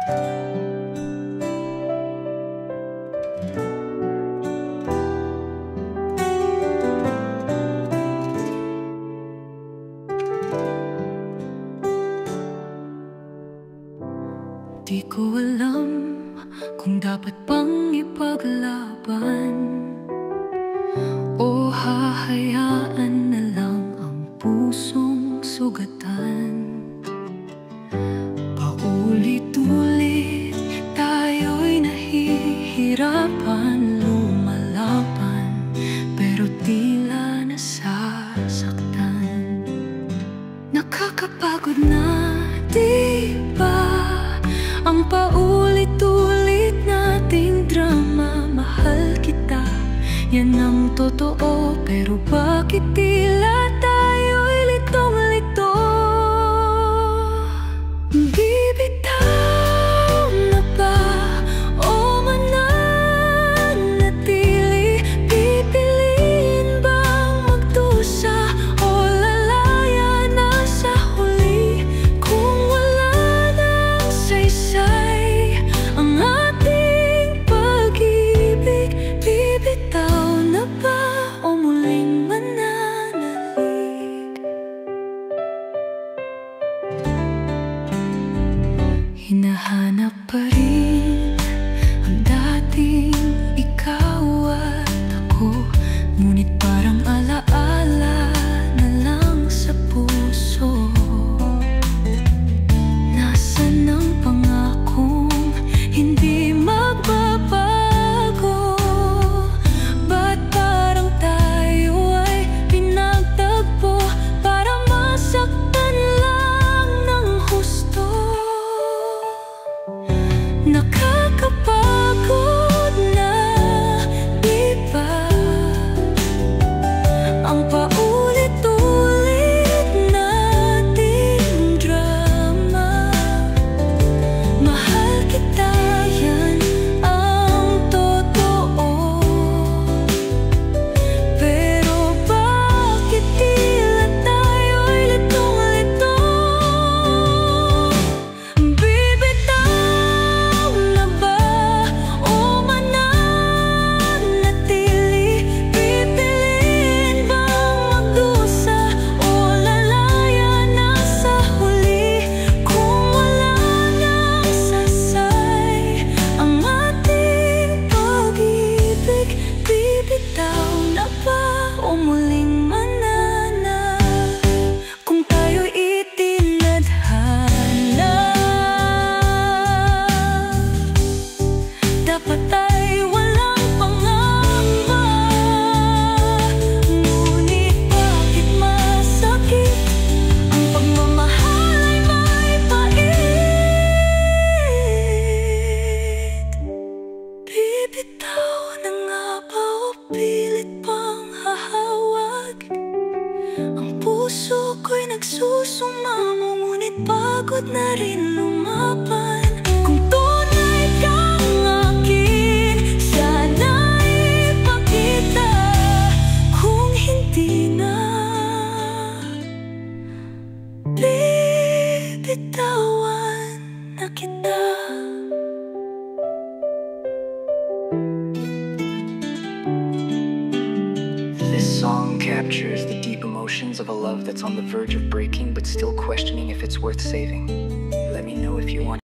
Di ko alam kung dapat bang ipaglaban o hahayaan na lang ang pusong sugatan. Paulit-ulit tayo'y nahihirapan lumalaban, pero tila nasasaktan. Nakakapagod na, di ba? Ang paulit-ulit nating drama. Mahal kita, yan ang totoo, pero bakit tila tayo'y litong-lito? Bibitaw na ba o mananatili? Pipiliin bang magdusa o lalaya na sa huli? Kung wala nang saysay ang ating pag-ibig, bibitaw na ba o muling mananalig? Hinahanap pa rin ang dating ikaw at ako, ngunit parang alaala na lang sa puso. Nasaan ang pangakong hindi magbabago? Ba't parang tayo ay pinagtagpo para masaktan lang ng husto? Nakakapagod na, di ba? Ang paulit-ulit nating drama. Mahal kita, yan ang totoo, pero bakit tila tayo'y litong-lito? Bibitaw na ba o mananatili? Pipiliin bang magdusa o lalaya na sa huli? Kung wala nang sasay ang ating pag-ibig, bibitaw na ba o muling mananalig? Kung tayo'y itinadhana, dapat ay walang pangamba. Ngunit bakit masakit ang pagmamahal ay may pait? Bibitaw na nga ba o pilit pang hahawag? Ang puso ko'y nagsusumamo, ngunit pagod na rin lumaban. Kung tunay kang akin, sana ipakita. Kung hindi na, bibitawan na kita. This song captures the deep emotions of a love that's on the verge of breaking but still questioning if it's worth saving. Let me know if you want